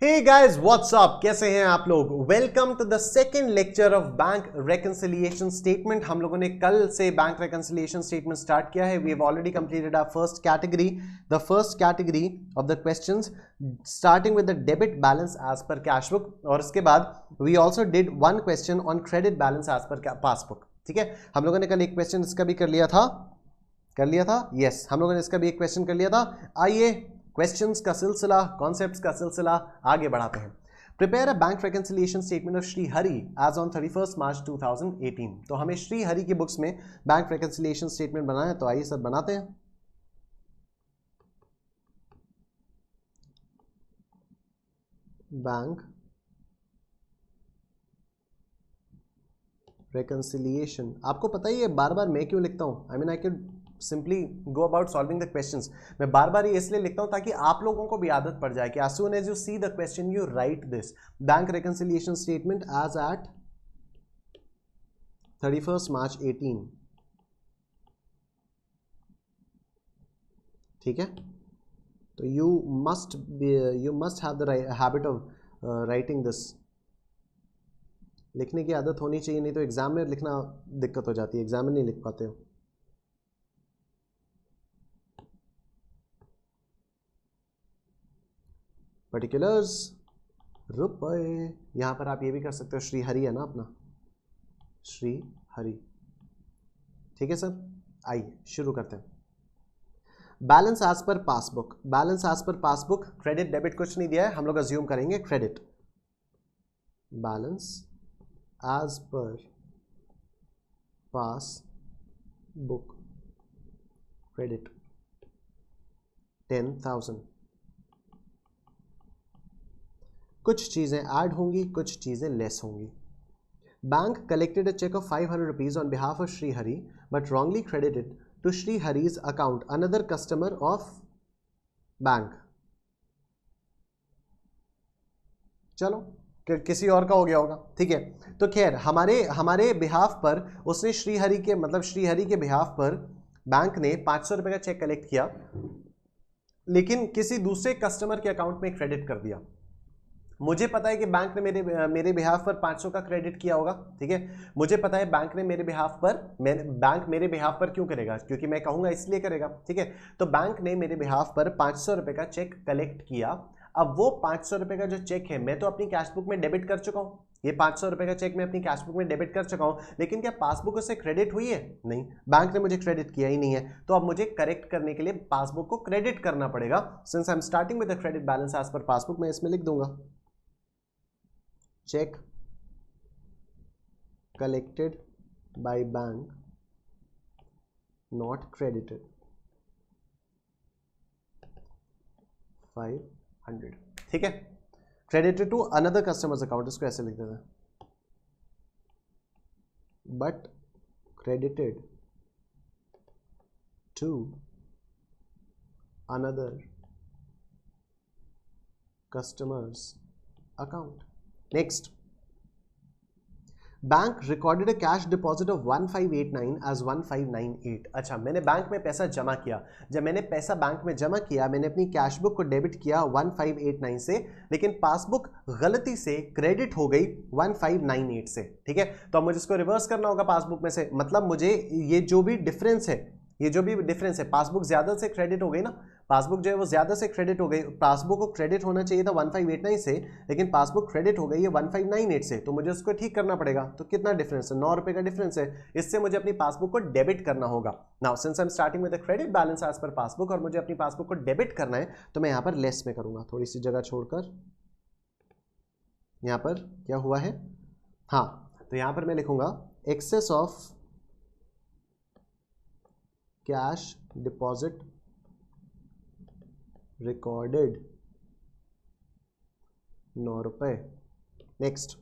Hey guys what's up, कैसे हैं आप लोग। Welcome to the second lecture of bank reconciliation statement. हम लोगों ने कल से बैंक रेकंसिलिएशन स्टेटमेंट स्टार्ट किया है। We have already completed our first category, the first category of the questions starting with the debit balance as per cash book, और इसके बाद we also did one question on credit balance as per passbook. ठीक है, हम लोगों ने कल एक क्वेश्चन इसका भी कर लिया था यस, हम लोगों ने इसका भी एक क्वेश्चन कर लिया था। आइए क्वेश्चंस का सिलसिला, कॉन्सेप्ट्स का सिलसिला आगे बढ़ाते हैं। Prepare a bank reconciliation statement of Shri Hari as on 31 March 2018। तो हमें श्री हरि की बुक्स में बैंक रेकंसिलिएशन स्टेटमेंट बनाना है, तो आइए सर बनाते हैं। बैंक रेकंसिलिएशन, आपको पता ही है बार बार मैं क्यों लिखता हूं। I can simply go about solving the questions. मैं बार बार ये इसलिए लिखता हूं ताकि आप लोगों को भी आदत पड़ जाए कि as soon as you see the question you write this bank reconciliation statement as at 31st March 18। ठीक है, तो you must have the habit of writing this। लिखने की आदत होनी चाहिए, नहीं तो एग्जाम में लिखना दिक्कत हो जाती है, एग्जाम में नहीं लिख पाते हो। पर्टिकुलर्स रुपए, यहां पर आप ये भी कर सकते हो, श्री हरि है ना अपना, श्री हरि। ठीक है सर, आइए शुरू करते हैं। Balance as per passbook, balance as per passbook, credit debit कुछ नहीं दिया है, हम लोग अज्यूम करेंगे credit. Balance as per passbook credit 10,000। कुछ चीजें ऐड होंगी, कुछ चीजें लेस होंगी। Bank collected a cheque of 500 rupees on behalf of Shri Hari but wrongly credited to Shri Hari's account another customer of bank. चलो किसी और का हो गया होगा, ठीक है। तो खैर हमारे बिहाफ पर उसने श्री हरि के बिहाफ पर बैंक ने 500 रुपए का चेक कलेक्ट किया, लेकिन किसी दूसरे कस्टमर के अकाउंट में क्रेडिट कर दिया। मुझे पता है कि बैंक ने मेरे बिहाफ पर 500 का क्रेडिट किया होगा, ठीक है। मुझे पता है बैंक ने मेरे बिहाफ पर क्यों करेगा, क्योंकि मैं कहूंगा इसलिए करेगा, ठीक है। तो बैंक ने मेरे बिहाफ पर 500 रुपए का चेक कलेक्ट किया। अब वो 500 रुपए का जो चेक है मैं तो अपनी कैशबुक में डेबिट कर चुका हूं। ये 500 रुपए का चेक मैं अपनी कैशबुक में डेबिट कर चुका हूं, लेकिन क्या पासबुक उससे क्रेडिट हुई है? नहीं, बैंक ने मुझे क्रेडिट किया ही नहीं है। तो अब मुझे करेक्ट करने के लिए पासबुक को क्रेडिट करना पड़ेगा। Since I am starting with the credit balance as per passbook, मैं इसमें लिख दूंगा check collected by bank not credited 500। ठीक है, credited to another customer's account, इसको ऐसे लिख देते हैं, but credited to another customer's account। Next, bank recorded a cash deposit of 1589 as 1598। अच्छा, मैंने बैंक में पैसा जमा किया। जब मैंने पैसा बैंक में जमा किया, मैंने अपनी कैश बुक को डेबिट किया 1589 से, लेकिन पासबुक गलती से क्रेडिट हो गई 1598 से। ठीक है, तो अब मुझे इसको रिवर्स करना होगा पासबुक में से। मतलब मुझे ये जो भी डिफरेंस है, पासबुक ज्यादा से क्रेडिट हो गई ना, पासबुक जो है वो ज्यादा से क्रेडिट हो गई। पासबुक को क्रेडिट होना चाहिए था 1589 से, लेकिन पासबुक क्रेडिट हो गई है 1598 से, तो मुझे उसको ठीक करना पड़ेगा। तो कितना डिफरेंस है? 9 रुपए का डिफरेंस है। इससे मुझे अपनी पासबुक को डेबिट करना होगा। Now since I am starting with the credit balance as per passbook और मुझे अपनी पासबुक को डेबिट करना है, तो मैं यहां पर लेस में करूंगा, थोड़ी सी जगह छोड़कर। यहां पर क्या हुआ है, हाँ, तो यहां पर मैं लिखूंगा excess of cash deposit recorded 9 रुपए। Next,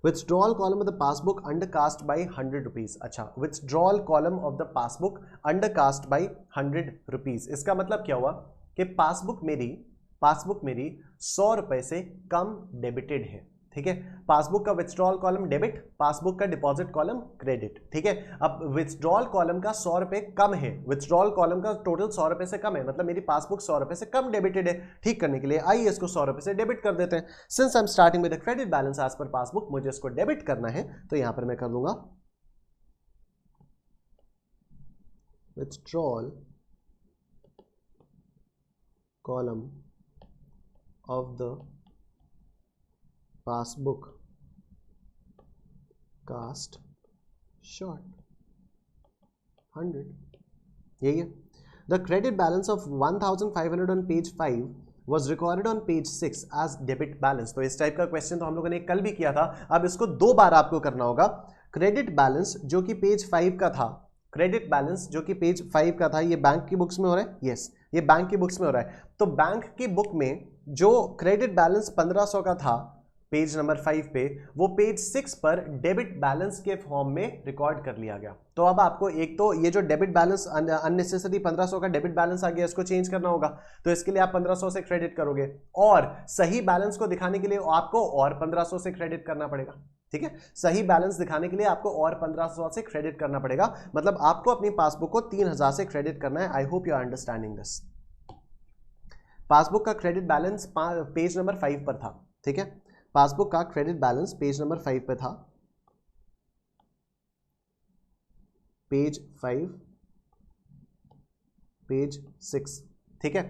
withdrawal column of the passbook undercast by 100 rupees. अच्छा, withdrawal column of the passbook undercast by 100 rupees, इसका मतलब क्या हुआ कि पासबुक मेरी 100 रुपए से कम डेबिटेड है। ठीक है। पासबुक का विथड्रॉल कॉलम डेबिट, पासबुक का डिपॉजिट कॉलम क्रेडिट, ठीक है। अब विथड्रॉल कॉलम का 100 रुपए कम है, विथड्रॉल कॉलम का टोटल 100 रुपए से कम है, मतलब मेरी पासबुक 100 रुपए से कम डेबिटेड है। ठीक करने के लिए आइए इसको 100 रुपए से डेबिट कर देते हैं। Since I am starting with credit balance as per passbook, मुझे इसको डेबिट करना है, तो यहां पर मैं कर दूंगा withdrawal column of the passbook cast short 100, यही है। The credit balance of 1500 on page 5 was recorded on page 6 as debit balance। तो इस टाइप का क्वेश्चन तो हम लोगों ने कल भी किया था, अब इसको 2 बार आपको करना होगा। क्रेडिट बैलेंस जो कि पेज 5 का था, क्रेडिट बैलेंस जो कि पेज 5 का था, ये बैंक की बुक्स में हो रहा है, यस ये बैंक की बुक्स में हो रहा है। तो बैंक की बुक में जो क्रेडिट बैलेंस 1500 का था पेज नंबर 5 पे, वो पेज 6 पर डेबिट बैलेंस के फॉर्म में रिकॉर्ड कर लिया गया। तो अब आपको एक तो ये जो डेबिट बैलेंस अननेसेसरी 1500 का डेबिट बैलेंस आ गया, इसको चेंज करना होगा, तो इसके लिए आप 1500 से क्रेडिट करोगे, और सही बैलेंस को दिखाने के लिए आपको और 1500 से क्रेडिट करना पड़ेगा। ठीक है, सही बैलेंस दिखाने के लिए आपको और 1500 से क्रेडिट करना पड़ेगा, मतलब आपको अपनी पासबुक को 3000 से क्रेडिट करना है। I hope you are understanding this. Passbook का क्रेडिट बैलेंस पेज नंबर 5 पर था, ठीक है, पासबुक का क्रेडिट बैलेंस पेज नंबर 5 पे था, पेज 5 पेज 6, ठीक है।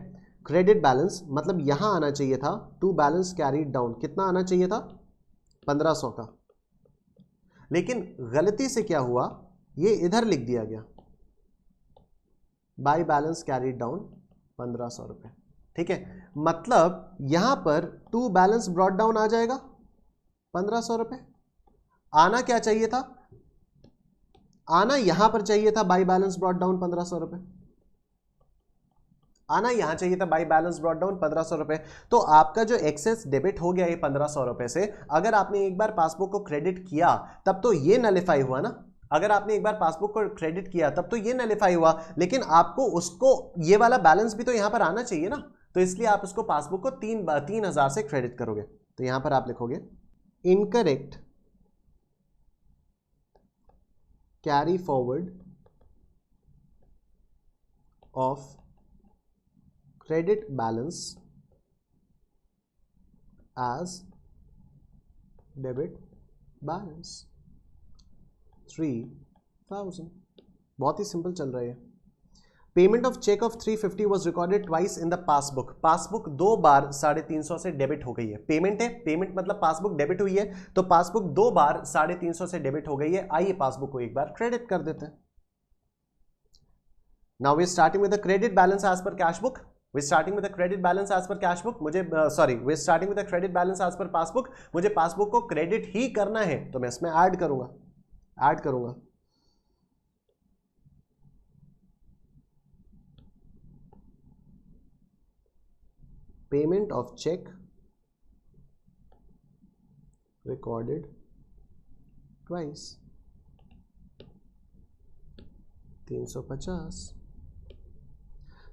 क्रेडिट बैलेंस मतलब यहां आना चाहिए था टू बैलेंस कैरीड डाउन, कितना आना चाहिए था 1500 का, लेकिन गलती से क्या हुआ, ये इधर लिख दिया गया बाय बैलेंस कैरीड डाउन 1500 रुपए, ठीक है। मतलब यहां पर टू बैलेंस ब्रॉट डाउन आ जाएगा 1500 रुपए। आना क्या चाहिए था, आना यहां पर चाहिए था बाय बैलेंस ब्रॉट डाउन 1500 रुपए, आना यहां चाहिए था बाय बैलेंस ब्रॉट डाउन 1500 रुपए। तो आपका जो एक्सेस डेबिट हो गया ये 1500 रुपए से, अगर आपने एक बार पासबुक को क्रेडिट किया तब तो ये नलिफाई हुआ ना, अगर आपने एक बार पासबुक को क्रेडिट किया तब तो ये नलिफाई हुआ, लेकिन आपको उसको ये वाला बैलेंस भी तो यहां पर आना चाहिए ना, तो इसलिए आप उसको पासबुक को 3000 से क्रेडिट करोगे। तो यहां पर आप लिखोगे incorrect carry forward of credit balance as debit balance 3000। बहुत ही सिंपल चल रहा है। Payment of cheque of 350 was recorded twice in the passbook, passbook 2 बार 350 से डेबिट हो गई है। पेमेंट है, पेमेंट मतलब पासबुक डेबिट हुई है, तो पासबुक 2 बार 350 से डेबिट हो गई है। आइए पासबुक को एक बार क्रेडिट कर देते हैं। Now we starting with the credit balance as per cash book, we starting with the credit balance as per cash book, मुझे we starting with the credit balance as per passbook, मुझे passbook को credit ही करना है, तो मैं इसमें add करूंगा payment of cheque recorded twice 350।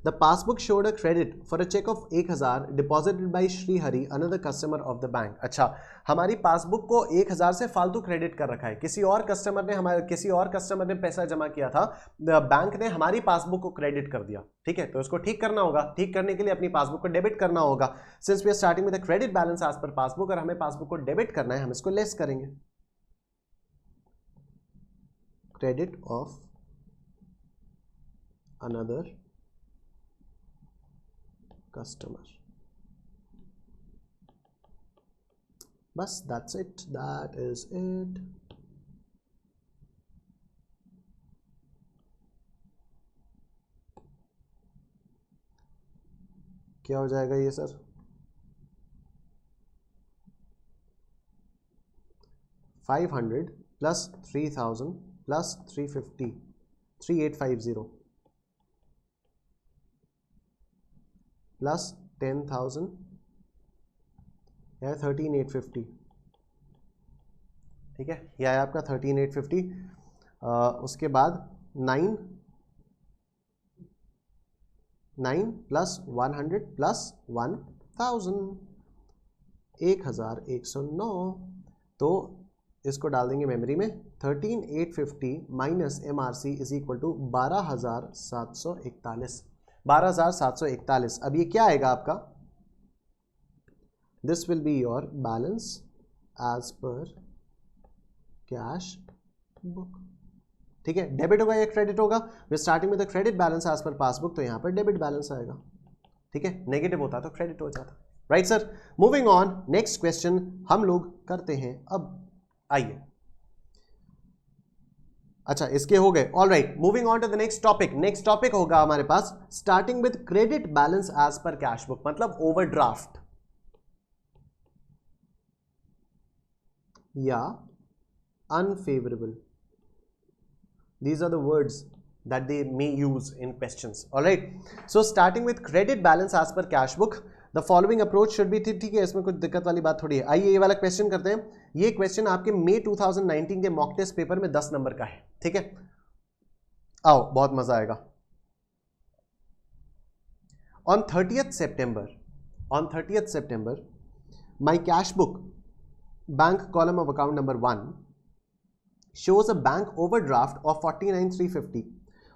The passbook showed a credit for a check of 1000 deposited by Shri Hari, another customer of the bank। अच्छा, हमारी पासबुक को 1000 से फालतू क्रेडिट कर रखा है, किसी और कस्टमर ने पैसा जमा किया था, बैंक ने हमारी पासबुक को क्रेडिट कर दिया, ठीक है। तो इसको ठीक करना होगा, ठीक करने के लिए अपनी पासबुक को डेबिट करना होगा। Since we are starting with the credit balance as per passbook और हमें पासबुक को डेबिट करना है, हम इसको लेस करेंगे, क्रेडिट ऑफ अनदर कस्टमर, बस that's it, that is it. क्या हो जाएगा ये सर, 500 प्लस 3000 प्लस 350 3850 प्लस 10,000 या 13,850, ठीक है, यह है आपका 13,850। उसके बाद 9 प्लस 100 प्लस 1000, 1109, तो इसको डाल देंगे मेमोरी में। 13850 minus MRC is equal to 12741। 12741। अब ये क्या आएगा आपका? This will be your balance as per cash book. ठीक है, डेबिट होगा या क्रेडिट होगा? वे स्टार्टिंग में the credit balance as per passbook, तो यहां पर डेबिट बैलेंस आएगा। ठीक है, नेगेटिव होता तो क्रेडिट हो जाता। Right sir, moving on, next question हम लोग करते हैं। अब आइए, अच्छा इसके हो गए। All right, moving on to the next topic. Next topic होगा हमारे पास starting with credit balance as per cash book, मतलब ओवरड्राफ्ट या unfavourable. These are the words that they may use in questions. All right. So starting with credit balance as per cash book, the following approach should be। ठीक है, इसमें कुछ दिक्कत वाली बात थोड़ी है। आइए ये वाला क्वेश्चन करते हैं। ये क्वेश्चन आपके मई 2019 के मॉक टेस्ट पेपर में 10 नंबर का है। ठीक है, आओ बहुत मजा आएगा। On 30th September, my cash book, bank column of account number 1 shows a bank overdraft of 49,350.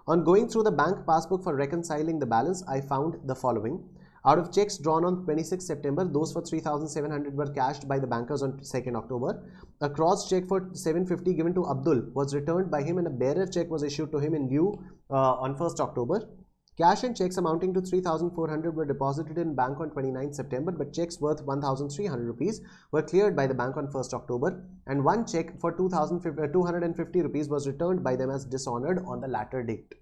On going through the bank passbook for reconciling the balance, I found the following. Out of checks drawn on 26 September, those for 3,700 were cashed by the bankers on 2nd October. A cross check for 750 given to Abdul was returned by him, and a bearer check was issued to him in lieu on 1st October. Cash and checks amounting to 3,400 were deposited in bank on 29th September, but checks worth 1,300 rupees were cleared by the bank on 1st October, and one check for 250 rupees was returned by them as dishonored on the latter date.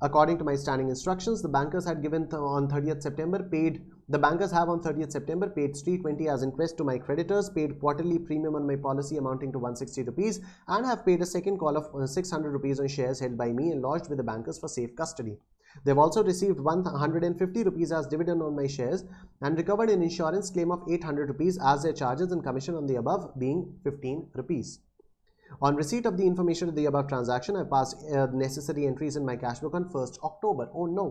According to my standing instructions, the bankers have on 30th September paid 320 as interest to my creditors, paid quarterly premium on my policy amounting to 160 rupees, and have paid a second call of 600 rupees on shares held by me and lodged with the bankers for safe custody. They have also received 150 rupees as dividend on my shares and recovered an insurance claim of 800 rupees as their charges and commission on the above being 15 rupees. On receipt of the information of the above transaction, I passed necessary entries in my cash book on 1st October. Oh no.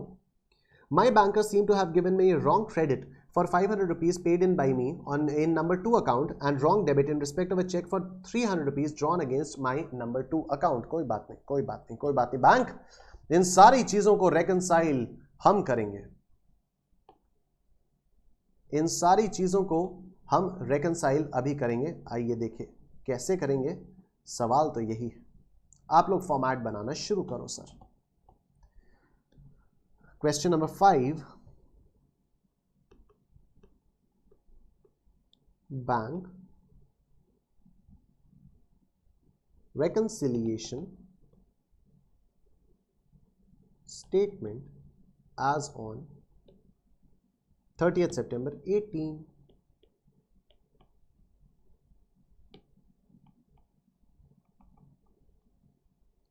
My bankers seem to have given me a wrong credit for 500 rupees paid in by me in number 2 account and wrong debit in respect of a check for 300 rupees drawn against my number 2 account. कोई बात नहीं bank, इन सारी चीजों को रेकंसाइल हम करेंगे। इन सारी चीजों को हम रेकंसाइल अभी करेंगे। आइए देखिए कैसे करेंगे। सवाल तो यही है, आप लोग फॉर्मेट बनाना शुरू करो sir. Question number 5, bank reconciliation statement as on 30th September 18।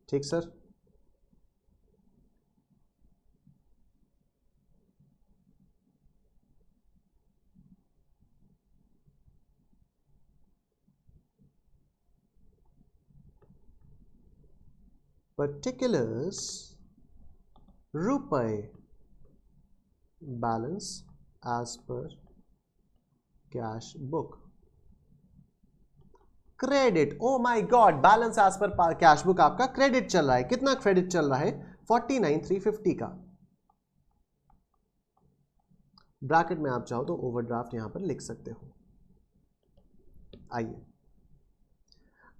ठीक सर, particulars रुपए balance as per cash book. Credit, oh my God, balance as per cash book आपका क्रेडिट चल रहा है। कितना क्रेडिट चल रहा है? 49,350 का। ब्रैकेट में आप चाहो तो ओवरड्राफ्ट यहां पर लिख सकते हो। आइए,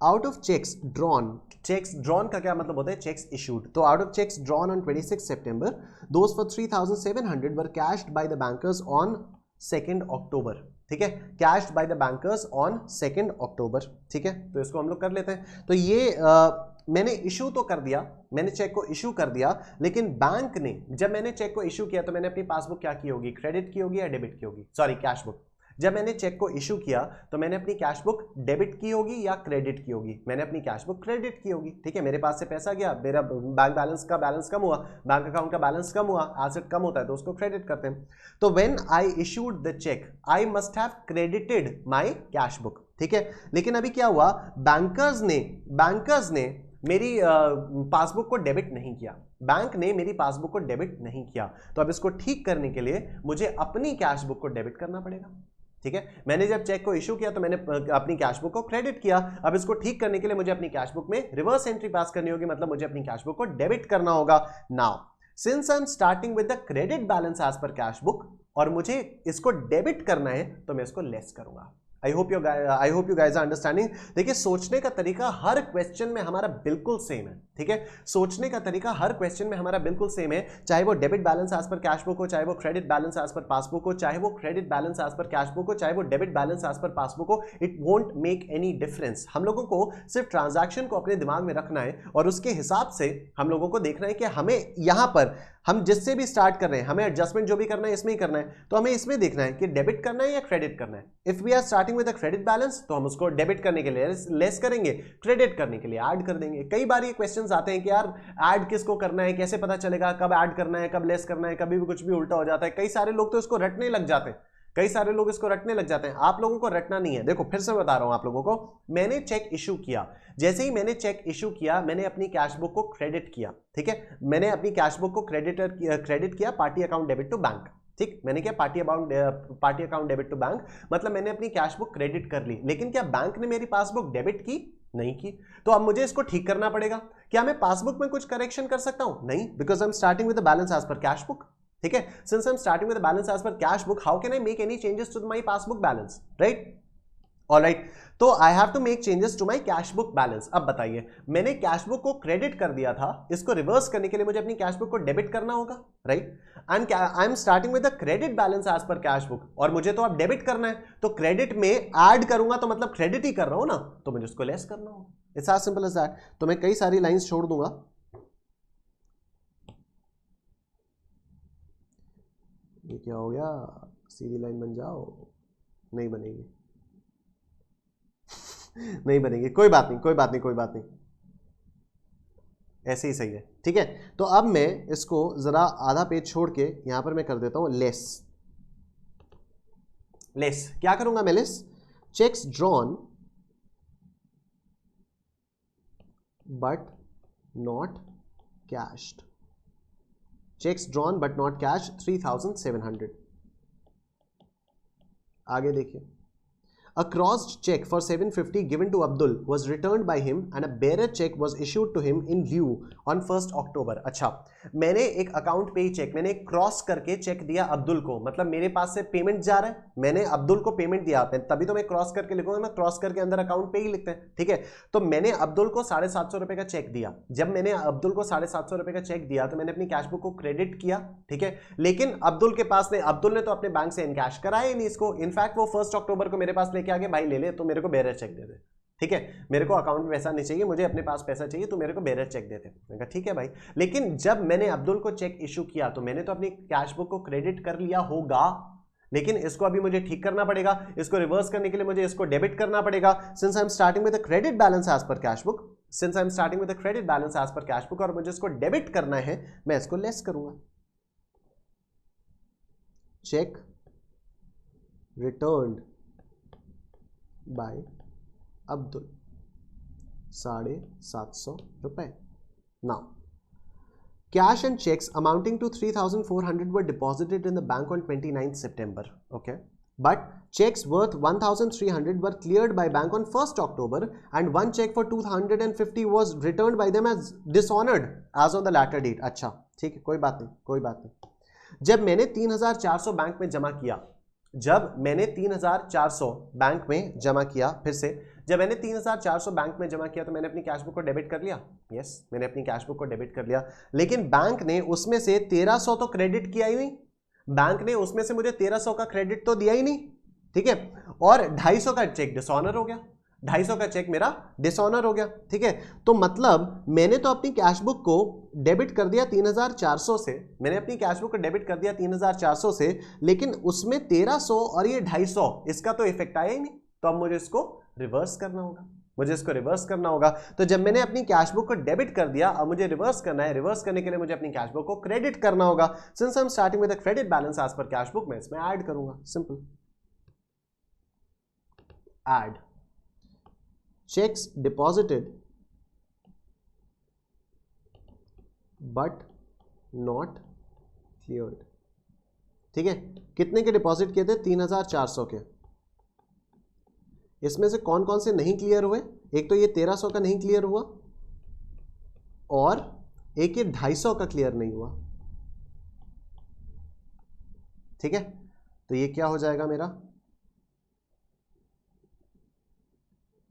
आउट ऑफ चेक्स ड्रॉन का क्या मतलब होता है? Cheques issued. तो out of cheques drawn on 26 September, those for 3,700 were cashed by the bankers on 2nd October। ठीक है, cashed by the bankers on 2nd October। ठीक है, तो इसको हम लोग कर लेते हैं। तो ये मैंने इशू तो कर दिया, मैंने चेक को इशू कर दिया, लेकिन बैंक ने, जब मैंने चेक को इशू किया तो मैंने अपनी पासबुक क्या की होगी? क्रेडिट की होगी या डेबिट की होगी? Sorry, cash book. जब मैंने चेक को इशू किया तो मैंने अपनी कैश बुक डेबिट की होगी या क्रेडिट की होगी? मैंने अपनी कैश बुक क्रेडिट की होगी। ठीक है, मेरे पास से पैसा गया, मेरा बैंक बैलेंस का बैलेंस कम हुआ, बैंक अकाउंट का बैलेंस कम हुआ, एसेट कम होता है तो उसको क्रेडिट करते हैं। तो when I issued the cheque I must have credited my cash book. ठीक है, लेकिन अभी क्या हुआ? बैंकर्स ने मेरी पासबुक को डेबिट नहीं किया, बैंक ने मेरी पासबुक को डेबिट नहीं किया। तो अब इसको ठीक करने के लिए मुझे अपनी कैश बुक को डेबिट करना पड़ेगा। ठीक है, मैंने जब चेक को इशू किया तो मैंने अपनी कैश बुक को क्रेडिट किया। अब इसको ठीक करने के लिए मुझे अपनी कैश बुक में रिवर्स एंट्री पास करनी होगी, मतलब मुझे अपनी कैश बुक को डेबिट करना होगा। Now since I am starting with the credit balance as per cash book और मुझे इसको डेबिट करना है तो मैं इसको लेस करूंगा। I hope you guys are understanding. देखिए सोचने का तरीका हर क्वेश्चन में हमारा बिल्कुल सेम है, ठीक है, सोचने का तरीका हर क्वेश्चन में हमारा बिल्कुल सेम है, चाहे वो debit balance as per cash book हो, चाहे वो credit balance as per passbook हो, चाहे वो credit balance as per cash book हो, चाहे वो debit balance as per passbook हो, it won't make any difference. हम लोगों को सिर्फ ट्रांजैक्शन को अपने दिमाग में रखना है और उसके हिसाब से हम लोगों को देखना है कि हमें यहां पर हम जिससे भी स्टार्ट कर रहे हैं हमें एडजस्टमेंट जो भी करना है इसमें ही करना है, तो हमें इसमें देखना है कि डेबिट करना है या क्रेडिट करना है। If we are starting with a credit balance तो हम उसको डेबिट करने के लिए लेस करेंगे, क्रेडिट करने के लिए ऐड कर देंगे। कई बार ये क्वेश्चंस आते हैं कि यार ऐड किसको करना है, कैसे पता चलेगा कब ऐड करना है कब लेस करना है, कभी भी कुछ भी उल्टा हो जाता है। कई सारे लोग तो इसको रटने लग जाते हैं, कई सारे लोग इसको रटने लग जाते हैं। आप लोगों को रटना नहीं है। देखो फिर से बता रहा हूं आप लोगों को, मैंने चेक इशू किया, जैसे ही मैंने चेक इशू किया मैंने अपनी कैश बुक को क्रेडिट किया, ठीक है, मैंने अपनी कैश बुक को क्रेडिट किया party account debit to bank, ठीक, मैंने क्या party account debit to bank, मतलब मैंने अपनी कैश बुक क्रेडिट कर ली। लेकिन क्या बैंक ने मेरी पासबुक डेबिट की? नहीं की। तो अब मुझे इसको ठीक करना पड़ेगा। क्या मैं पासबुक में कुछ करेक्शन कर सकता हूं? नहीं, because I am starting with the balance as per cash book, ठीक है, since I am starting with the balance as per cash book how can I make any changes to my passbook balance, right? Alright, तो I have to make changes to my cash book balance. अब बताइए, मैंने cash book को credit कर दिया था, इसको reverse करने के लिए मुझे अपनी कैश बुक को डेबिट करना होगा, right? And I am starting with the credit balance as per cash book और मुझे तो अब डेबिट करना है, तो क्रेडिट में ऐड करूंगा तो मतलब क्रेडिट ही कर रहा हूं ना, तो मुझे उसको लेस करना होगा। It's as simple as that. तो मैं कई सारी लाइंस छोड़ दूंगा, ये क्या हो गया, सीधी लाइन बन जाओ, नहीं बनेगी नहीं बनेगी, कोई बात नहीं, कोई बात नहीं, कोई बात नहीं, ऐसे ही सही है, ठीक है। तो अब मैं इसको जरा आधा पेज छोड़ के यहां पर मैं कर देता हूं लेस। लेस क्या करूंगा मैं? Less cheques drawn but not cashed, cheques drawn but not cash 3700। आगे देखिए, a crossed check for 750 given to Abdul was returned by him and a bearer check was issued to him in lieu on 1st October। अच्छा, मैंने एक account पे ही check, मैंने cross करके check दिया अब्दुल को, मतलब मेरे पास से पेमेंट जा रहा है, मैंने अब्दुल को पेमेंट दिया, तभी तो मैं क्रॉस करके लिखूंगा, मैं क्रॉस करके अंदर अकाउंट पे ही लिखते हैं, ठीक है। तो मैंने अब्दुल को 750 रुपए का चेक दिया। जब मैंने अब्दुल को 750 रुपए का चेक दिया तो मैंने अपनी कैश बुक को क्रेडिट किया, ठीक है, लेकिन अब्दुल के पास ने, अब्दुल ने तो अपने बैंक से इनकैश कराया ही नहीं इसको। इनफैक्ट वो 1 अक्टूबर को मेरे पास लेके आगे, भाई ले ले, तो मेरे को बेरर चेक दे दे, ठीक है, मेरे को अकाउंट में पैसा नहीं चाहिए, मुझे अपने पास पैसा चाहिए, तो मेरे को बेरर चेक दे दे। मैंने कहा ठीक है भाई, लेकिन जब मैंने अब्दुल को चेक इशू किया तो मैंने तो अपनी कैश बुक को क्रेडिट कर लिया होगा, लेकिन इसको अभी मुझे ठीक करना पड़ेगा। इसको रिवर्स करने के लिए मुझे इसको डेबिट करना पड़ेगा। Since I am starting with the credit balance as per cash book, since I am starting with the credit balance as per cash book और मुझे इसको डेबिट करना है, मैं इसको लेस करूंगा। चेक रिटर्न्ड बाय अब्दुल 750 रुपए। Now cash and checks amounting to 3,400 were deposited in the bank on 29th September, okay, but checks worth 1,300 were cleared by bank on 1st October and one check for 250 was returned by them as dishonored as on the latter date। अच्छा ठीक है, कोई बात नहीं, कोई बात नहीं। जब मैंने 3,400 बैंक में जमा किया, जब मैंने 3,400 बैंक में जमा किया, फिर से जब मैंने 3,400 बैंक में जमा किया तो मैंने अपनी कैश बुक को डेबिट कर लिया। यस, मैंने अपनी कैश बुक को डेबिट कर लिया, लेकिन बैंक ने उसमें से 1,300 तो क्रेडिट किया ही नहीं, बैंक ने उसमें से मुझे 1,300 का क्रेडिट तो दिया ही नहीं, ठीक है, और 250 का चेक डिसऑनर हो गया, 250 का चेक मेरा डिसऑनर हो गया, ठीक है। तो मतलब मैंने तो अपनी कैश बुक को डेबिट कर दिया 3,400 से, मैंने अपनी कैश बुक को डेबिट कर दिया 3,400 से, लेकिन उसमें 1,300 और ये 250 इसका तो इफेक्ट आया ही नहीं। तो अब मुझे इसको रिवर्स करना होगा, मुझे इसको रिवर्स करना होगा। तो जब मैंने अपनी कैश बुक को डेबिट कर दिया, अब मुझे रिवर्स करना है, रिवर्स करने के लिए मुझे अपनी कैश बुक को क्रेडिट करना होगा। Since I am starting with the credit balance as per cash book, मैं इसमें ऐड करूंगा, simple add checks deposited but not cleared, ठीक है। कितने के डिपॉजिट किए थे? 3,400 के, इसमें से कौन कौन से नहीं क्लियर हुए? एक तो ये 1300 का नहीं क्लियर हुआ और एक ये 250 का क्लियर नहीं हुआ। ठीक है, तो ये क्या हो जाएगा मेरा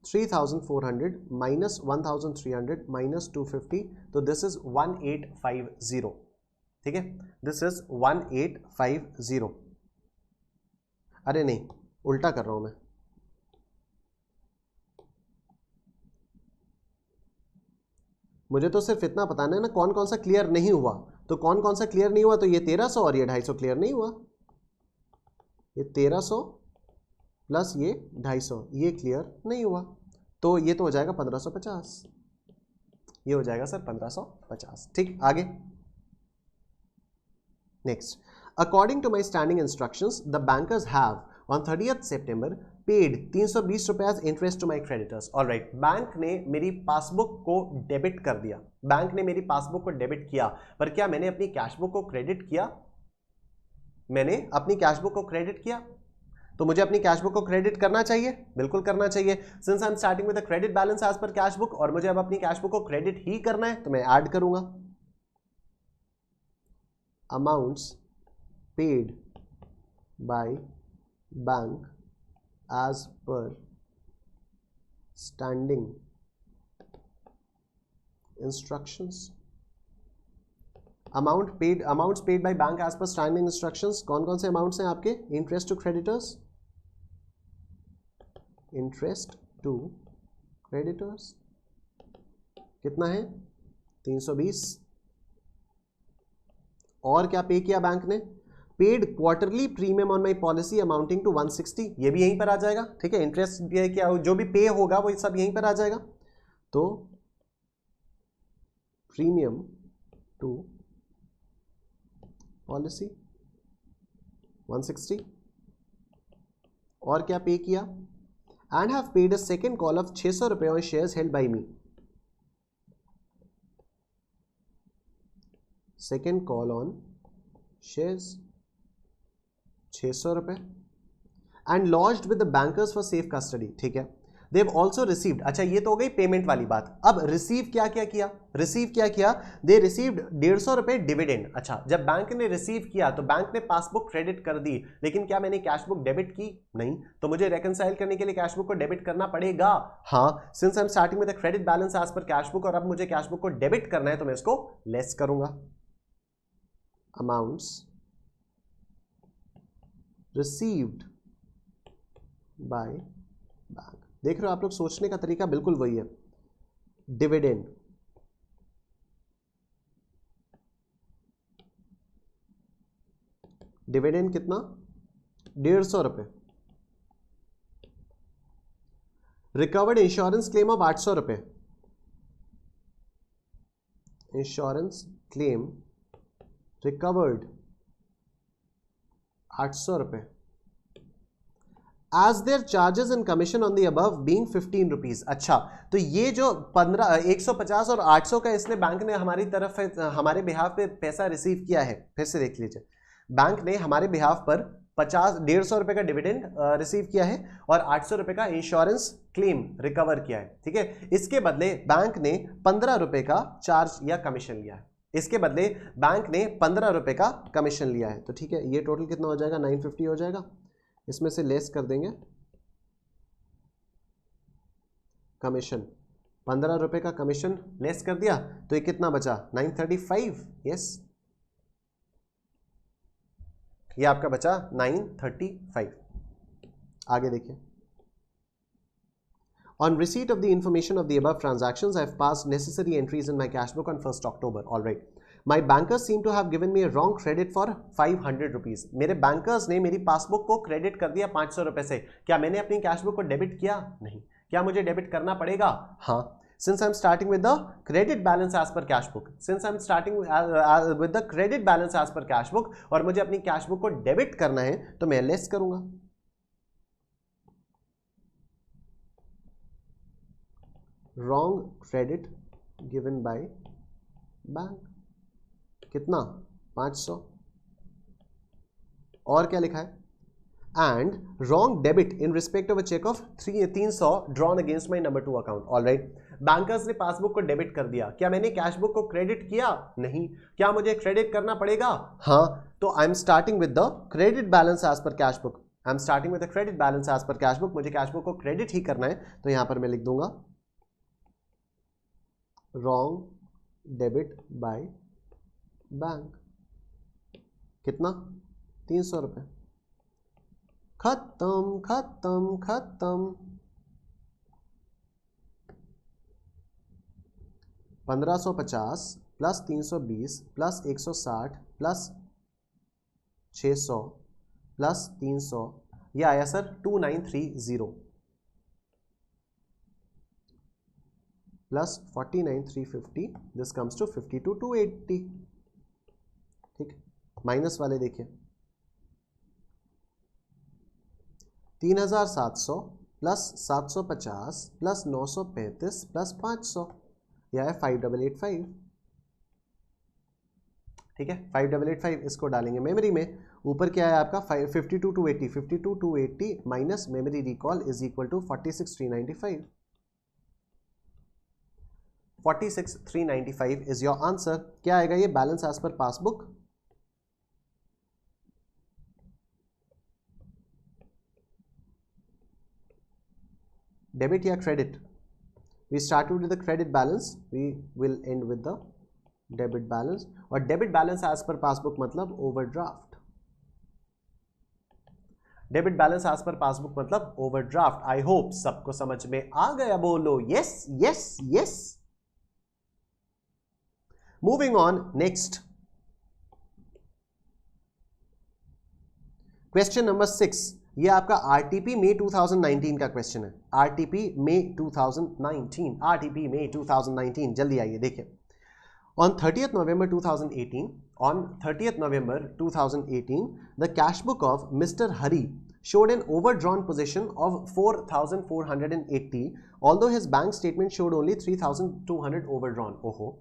3400 माइनस 1300 माइनस 250, तो दिस इज 1850। ठीक है, दिस इज 1850। अरे नहीं, उल्टा कर रहा हूं मैं, मुझे तो सिर्फ इतना पता है ना कौन कौन सा क्लियर नहीं हुआ। तो कौन कौन सा क्लियर नहीं हुआ? तो ये 1300 और ये 250 क्लियर नहीं हुआ। ये 1300 प्लस ये 250 ये क्लियर नहीं हुआ, तो ये तो हो जाएगा 1550। ये हो जाएगा सर 1550। ठीक, आगे next. According to my standing instructions the bankers have on 30th September paid 320 रुपए interest to my creditors. Alright, bank ने मेरी पासबुक को डेबिट कर दिया, बैंक ने मेरी पासबुक को डेबिट किया, पर क्या मैंने अपनी कैशबुक को क्रेडिट किया? मैंने अपनी कैशबुक को क्रेडिट किया, तो मुझे अपनी कैशबुक को क्रेडिट करना चाहिए, बिल्कुल करना चाहिए। Since I am starting with the credit balance as per cashbook और मुझे अब अपनी कैशबुक को क्रेडिट ही करना है, तो मैं ऐड करूंगा amounts paid by bank as per standing instructions। Amounts paid by bank as per standing instructions, कौन कौन से अमाउंट्स हैं आपके? Interest to creditors, interest to creditors कितना है 320, और क्या पे किया बैंक ने? Paid quarterly premium on my policy amounting to 160, ये भी यहीं पर आ जाएगा। ठीक है, इंटरेस्ट क्या जो भी पे होगा वो सब यहीं पर आ जाएगा। तो प्रीमियम टू पॉलिसी 160, और क्या पे किया? And have paid a second call of 600 रुपए on shares held by me. Second call on shares 600 रुपए and lodged with the bankers for safe custody. ठीक है, दे हैव आल्सो रिसीव्ड, अच्छा ये तो हो गई पेमेंट वाली बात। अब रिसीव क्या क्या किया? रिसीव क्या किया? दे रिसीव्ड 150 रुपए डिविडेंड। अच्छा, जब बैंक ने रिसीव किया तो बैंक ने पासबुक क्रेडिट कर दी, लेकिन क्या मैंने कैशबुक डेबिट की? नहीं, तो मुझे रेकंसाइल करने के लिए कैशबुक को डेबिट करना पड़ेगा। हाँ, since I am starting with the credit balance as per cashbook और अब मुझे कैशबुक को डेबिट करना है, तो मैं इसको लेस करूंगा अमाउंट्स रिसीव्ड बाय बैंक। देख रहे हो आप लोग, सोचने का तरीका बिल्कुल वही है। डिविडेंड, डिविडेंड कितना 150 रुपए, रिकवर्ड इंश्योरेंस क्लेम ऑफ 800 रुपए, इंश्योरेंस क्लेम रिकवर्ड 800 रुपए, as their charges and commission on the above being 15 rupees. अच्छा, तो ये जो 150 और 800 का इसने बैंक ने हमारी तरफ हमारे बिहाफ पे पैसा रिसीव किया है। फिर से देख लीजिए, बैंक ने हमारे बिहाफ पर 150 रुपए का डिविडेंड रिसीव किया है और 800 रुपए का इंश्योरेंस क्लेम रिकवर किया है। ठीक है, इसके बदले बैंक ने 15 रुपए का चार्ज या कमीशन लिया है, इसके बदले बैंक ने 15 रुपए का कमीशन लिया है। तो ठीक है, ये टोटल कितना हो जाएगा 950 हो जाएगा, इसमें से लेस कर देंगे कमीशन, 15 रुपए का कमीशन लेस कर दिया, तो ये कितना बचा 935। यस, ये आपका बचा 935। आगे देखिए, On receipt of the information of the above transactions, I have passed necessary entries in my cash book on 1st October. All right. My bankers seem to have given me a wrong credit for 500 rupees. मेरे bankers ने मेरी passbook को credit कर दिया 500 रुपए से। क्या मैंने अपनी कैशबुक को डेबिट किया? नहीं। क्या मुझे डेबिट करना पड़ेगा? हाँ। Since I'm starting with the credit balance as per cash book, since I'm starting with the credit balance as per cash book और मुझे अपनी कैश बुक को डेबिट करना है, तो मैं लेस करूंगा wrong credit given by bank, कितना 500, और क्या लिखा है and wrong debit in respect of a check of 300 drawn against my number 2 account. All right, bankers ने पासबुक को डेबिट कर दिया. क्या मैंने कैश बुक को क्रेडिट किया? नहीं. क्या मुझे क्रेडिट करना पड़ेगा? हाँ. तो I am starting with the credit balance as per cash book. I am starting with the credit balance as per cash book. मुझे कैश बुक को क्रेडिट ही करना है, तो यहां पर मैं लिख दूंगा रॉन्ग डेबिट बाय बैंक. कितना? 300 रुपए. खत्म खत्म खत्म. 1550 प्लस 320 प्लस 160 प्लस 600 प्लस 300, ये आया sir 2930 plus 49350, this comes to 52280. ठीक, माइनस वाले देखिए 3700 प्लस 750 प्लस 935 प्लस 500, यह है 5885. ठीक है, 5885 इसको डालेंगे मेमोरी में. ऊपर क्या है आपका 52280, 52280 minus memory recall is equal to 46395. 46395 is your answer. क्या आएगा ये? Balance as per passbook. Debit या credit? We started with the credit balance, we will end with the debit balance. और debit balance as per passbook मतलब overdraft. Debit balance as per passbook मतलब overdraft. I hope सबको समझ में आ गया. बोलो yes, yes, yes. Moving on, next. Question number 6. ये आपका आरटीपी मई 2019 का क्वेश्चन है. आरटीपी मई 2019, आरटीपी मई 2019. जल्दी आइए देखिए. On 30th November 2018, on 30th November 2018, the cash book of Mr. Hari showed an overdrawn position of 4,480, although his bank statement showed only 3,200 overdrawn. Oh.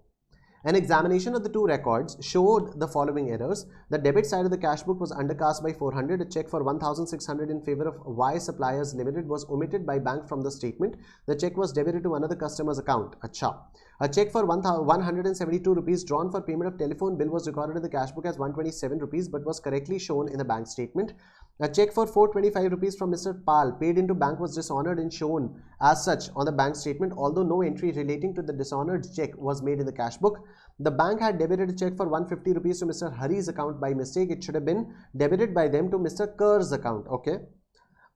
An examination of the two records showed the following errors. The debit side of the cash book was undercast by 400. A check for 1,600 in favor of Y Suppliers Limited was omitted by bank from the statement. The check was debited to another customer's account. Acha. A check for 172 rupees drawn for payment of telephone bill was recorded in the cash book as 127 rupees but was correctly shown in the bank statement. A check for 425 rupees from Mr. Pal paid into bank was dishonored and shown as such on the bank statement, although no entry relating to the dishonored check was made in the cash book. The bank had debited a check for 150 rupees to Mr. Hari's account by mistake. It should have been debited by them to Mr. Kerr's account. Okay.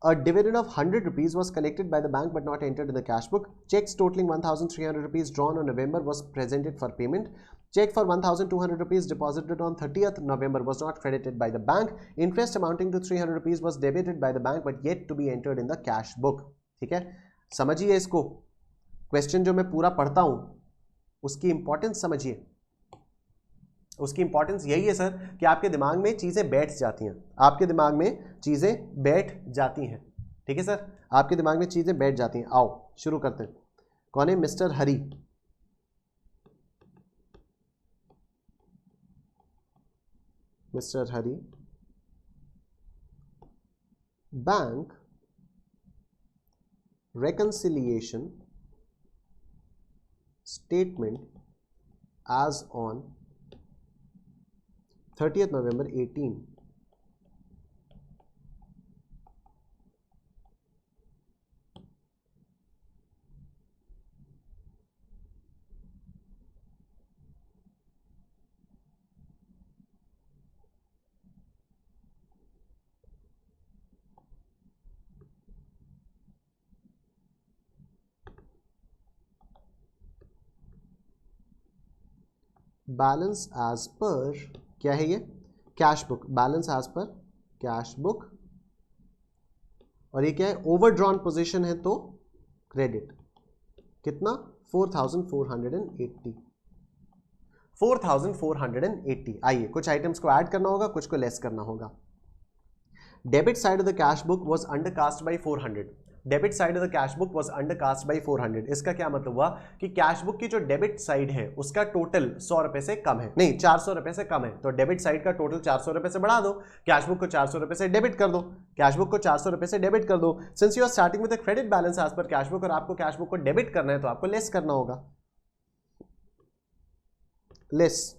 A dividend of 100 rupees was collected by the bank but not entered in the cash book. Checks totaling 1,300 rupees drawn on November was presented for payment. Check for 1,200 rupees deposited on 30th November was not credited by the bank. Interest amounting to 300 rupees was debited by the bank but yet to be entered in the cash book. ठीक है, समझिए इसको. Question जो मैं पूरा पढ़ता हूं उसकी इंपॉर्टेंस समझिए. उसकी इंपॉर्टेंस यही है सर कि आपके दिमाग में चीजें बैठ जाती हैं. आपके दिमाग में चीजें बैठ जाती हैं. ठीक है सर, आपके दिमाग में चीजें बैठ जाती हैं. आओ शुरू करते हैं. कौन है? Mister Hari. Mister Hari. Bank reconciliation statement as on 30th November 18. Balance as per क्या है? ये cash book. Balance as per cash book. और ये क्या है? ओवरड्रॉन पोजीशन है तो क्रेडिट. कितना? 4,480. 4,480. आइए कुछ आइटम्स को ऐड करना होगा, कुछ को लेस करना होगा. Debit side of the cash book was undercast bye 400. Debit side of the cash book was undercast bye 400। इसका क्या मतलब हुआ कि कैश बुक की जो डेबिट साइड है उसका टोटल 100 रुपए से कम है, नहीं 400 रुपए से कम है, तो डेबिट साइड का टोटल 400 रुपए से बढ़ा दो, कैश बुक को 400 रुपए से डेबिट कर दो, कैश बुक को 400 रुपए से डेबिट कर दो। Since you are starting with the credit balance as per cash book और आपको कैश बुक को डेबिट करना है तो आपको लेस करना होगा, less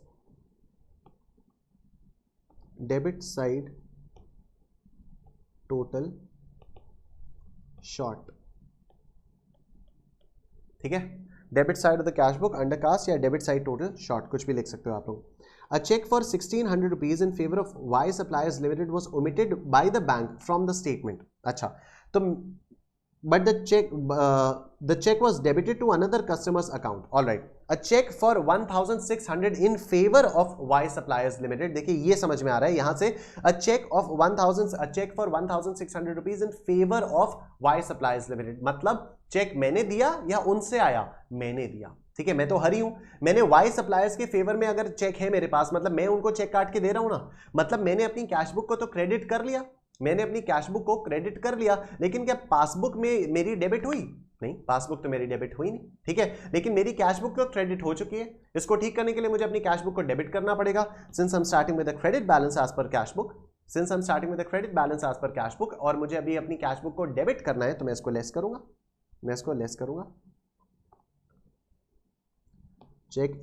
debit side total short, ठीक है। Debit side of the cash book undercast या डेबिट साइड टोटल शॉर्ट, कुछ भी लिख सकते हो आप लोग। A cheque for 1600 rupees in favour of Y suppliers limited was omitted by the bank from the statement. अच्छा, तो but the check was debited to another customer's account. All right, a check for 1600 in favor of Y Suppliers Limited, देखिए ये समझ में आ रहा है यहाँ से, a check for 1600 rupees in favor of Y Suppliers Limited, मतलब चेक मैंने दिया या उनसे आया, मैंने दिया, ठीक है, मैं तो हरी हूं, मैंने वाई सप्लायर्स के फेवर में अगर चेक है मेरे पास, मतलब मैं उनको चेक काट के दे रहा हूं ना, मतलब मैंने अपनी कैश बुक को तो क्रेडिट कर लिया, मैंने अपनी कैश बुक को क्रेडिट कर लिया, लेकिन क्या पासबुक में मेरी डेबिट हुई? नहीं, पासबुक तो मेरी डेबिट हुई नहीं, ठीक है, लेकिन मेरी कैश बुक तो क्रेडिट हो चुकी है। इसको ठीक करने के लिए मुझे अपनी कैश बुक को डेबिट करना पड़ेगा। Since I am starting with the credit balance as per cash book, since I am starting with the credit balance as per cash book, और मुझे अभी अपनी कैश बुक को डेबिट करना है, तो मैं इसको लेस करूंगा, मैं इसको लेस करूंगा। Check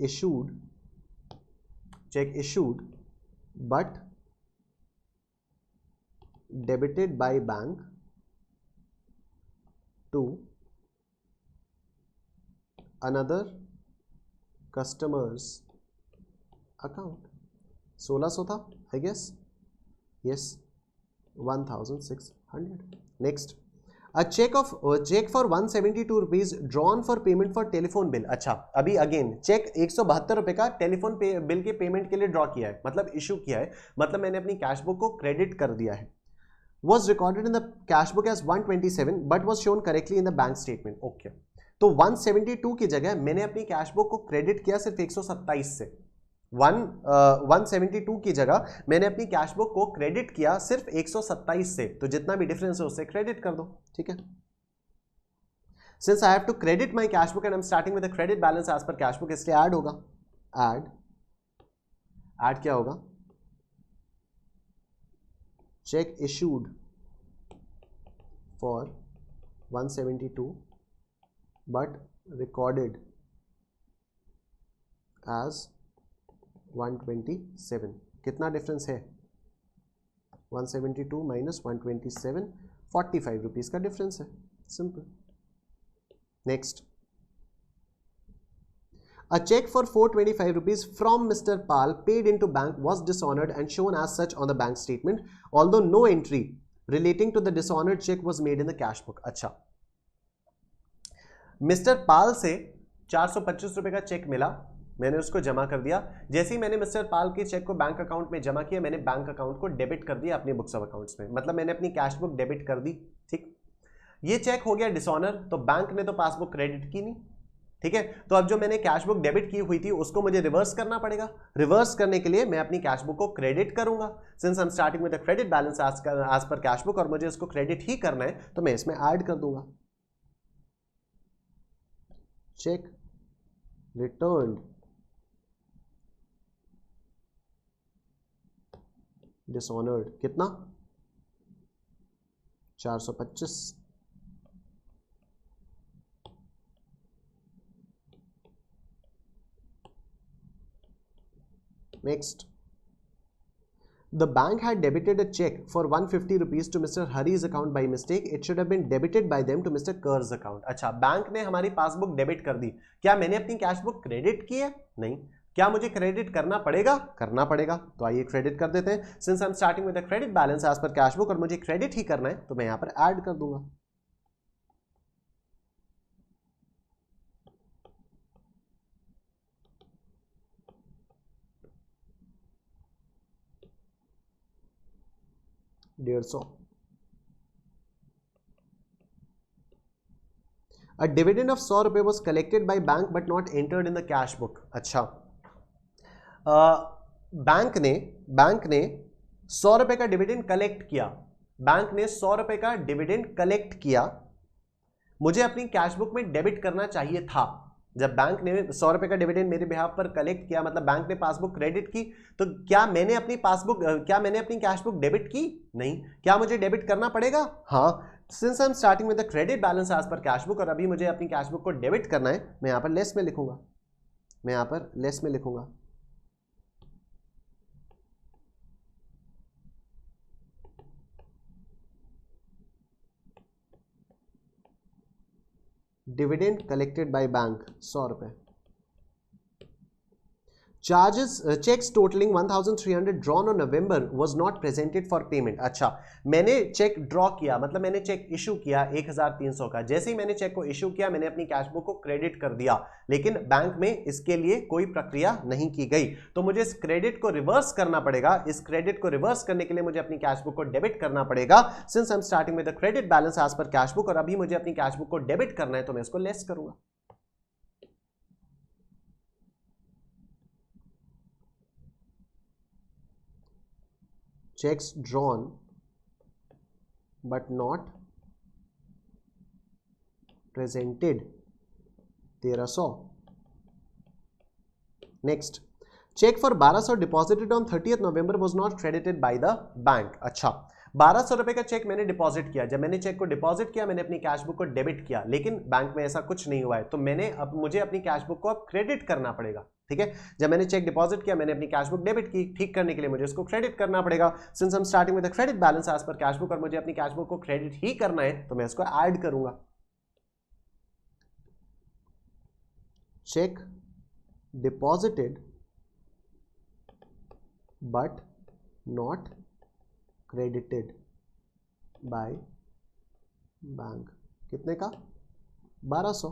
issued but debited by bank to another customer's account। 1600 था I guess, yes, 1600। next, a check for 172 rupees drawn for payment for telephone bill। अच्छा, अभी अगेन चेक 172 रुपए का टेलीफोन बिल के पेमेंट के लिए ड्रॉ किया है, मतलब इशू किया है, मतलब मैंने अपनी कैश बुक को क्रेडिट कर दिया है। was recorded in the cash book as 127 but was shown correctly in the bank statement। okay, तो 172 की जगह मैंने अपनी कैश बुक को क्रेडिट किया सिर्फ 127 से, 172 की जगह मैंने अपनी कैश बुक को क्रेडिट किया सिर्फ 127 से, तो जितना भी डिफरेंस है उससे क्रेडिट कर दो, ठीक है। Since I have to credit my cash book and I am starting with the credit balance as per cash book, इसलिए ऐड होगा, ऐड क्या होगा, check issued for 172 but recorded as 127। कितना डिफरेंस है? 172 माइनस 127, 45 रुपीज का difference है, simple. Next, a check for 425 rupees from Mr. Pal paid into bank was dishonored and shown as such on the bank statement, although no entry relating to the dishonored check was made in the cash book। अच्छा, mister पाल से 425 रुपए का check मिला, मैंने उसको जमा कर दिया। जैसे ही मैंने मिस्टर पाल के चेक को बैंक अकाउंट में जमा किया, मैंने बैंक अकाउंट को डेबिट कर दिया अपनी बुक्स ऑफ अकाउंट्स में, मतलब मैंने अपनी कैश बुक डेबिट कर दी, ठीक। ये चेक हो गया डिसऑनर, तो बैंक ने तो पासबुक क्रेडिट की नहीं, ठीक है, तो अब जो मैंने कैश बुक डेबिट की हुई थी उसको मुझे रिवर्स करना पड़ेगा। रिवर्स करने के लिए मैं अपनी कैश बुक को क्रेडिट करूंगा, since I am starting with the credit balance as per cash book, और मुझे इसको क्रेडिट ही करना है, तो मैं इसमें ऐड कर दूंगा चेक रिटर्न्ड डिसऑनर्ड, कितना 425। Next, the bank had debited a check for 150 rupees to Mr. Hari's account by mistake. It should have been debited by them to Mr. Ker's account। अच्छा, बैंक ने हमारी passbook debit कर दी, क्या मैंने अपनी cash book credit की है? नहीं। क्या मुझे क्रेडिट करना पड़ेगा? करना पड़ेगा, तो आइए क्रेडिट कर देते हैं। Since I am starting with the credit balance as per cash book और मुझे क्रेडिट ही करना है, तो मैं यहां पर ऐड कर दूंगा। $150। A dividend of 100 रुपए was collected by bank but not entered in the cash book। अच्छा, बैंक ने 100 रुपए का डिविडेंड कलेक्ट किया, बैंक ने 100 रुपए का डिविडेंड कलेक्ट किया, मुझे अपनी कैश बुक में डेबिट करना चाहिए था। जब बैंक ने 100 रुपए का डिविडेंड मेरे बिहाफ पर कलेक्ट किया, मतलब बैंक ने पासबुक क्रेडिट की, तो क्या मैंने अपनी कैश बुक डेबिट की? नहीं। क्या मुझे डेबिट करना पड़ेगा? हाँ। Since I am starting with the credit balance as per cash book, और अभी मुझे अपनी कैश बुक को डेबिट करना है, मैं यहां पर लेस में लिखूंगा, डिविडेंड कलेक्टेड बाय बैंक 100 रुपए। Cheques charges totalling 1300 drawn on November was not presented for payment. अच्छा, मैंने चेक ड्रॉ किया, मतलब मैंने चेक इशू किया 1300 का। जैसे ही मैंने चेक को इशू किया, मैंने अपनी कैश बुक को क्रेडिट कर दिया, लेकिन बैंक में इसके लिए कोई प्रक्रिया नहीं की गई। तो मुझे इस क्रेडिट को रिवर्स करना पड़ेगा। इस क्रेडिट को रिवर्स करने के लिए मुझे अपनी कैश बुक को डेबिट करना पड़ेगा। Since I am starting with the credit balance as per cash book, और अभी मुझे अपनी कैश बुक को डेबिट करना है, तो मैं इसको लेस करूंगा। checks drawn but not presented 1300। Next, cheque for 1200 deposited on 30th November was not credited by the bank. अच्छा, 1200 रुपए का चेक मैंने डिपॉजिट किया। जब मैंने चेक को डिपॉजिट किया, मैंने अपनी कैश बुक को डेबिट किया, लेकिन बैंक में ऐसा कुछ नहीं हुआ है, तो मुझे अपनी कैश बुक को अब क्रेडिट करना पड़ेगा। ठीक है, जब मैंने चेक डिपॉजिट किया, मैंने अपनी कैश बुक डेबिट की, ठीक करने के लिए मुझे इसको क्रेडिट करना पड़ेगा। Since I am starting with the credit balance as per cash book, और मुझे अपनी कैश बुक को क्रेडिट ही करना है, तो मैं इसको ऐड करूंगा। Cheque deposited but not credited by bank, कितने का? 1200।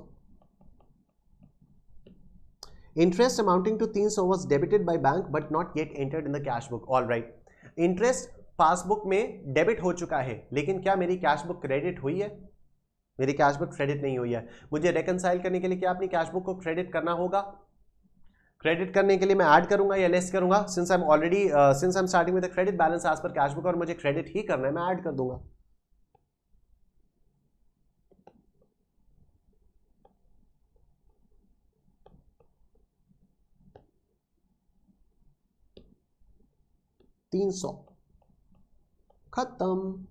Interest amounting to 300 was debited by bank but not yet entered in the cash book. All right, interest passbook में डेबिट हो चुका है, लेकिन क्या मेरी कैश बुक क्रेडिट हुई है? मेरी कैश बुक क्रेडिट नहीं हुई है। मुझे रेकंसाइल करने के लिए क्या अपनी कैश बुक को क्रेडिट करना होगा? क्रेडिट करने के लिए मैं ऐड करूंगा या लेस करूंगा? Since I am starting with the credit balance as per cash book, और मुझे क्रेडिट ही करना है, मैं ऐड कर दूंगा। $300 खत्म।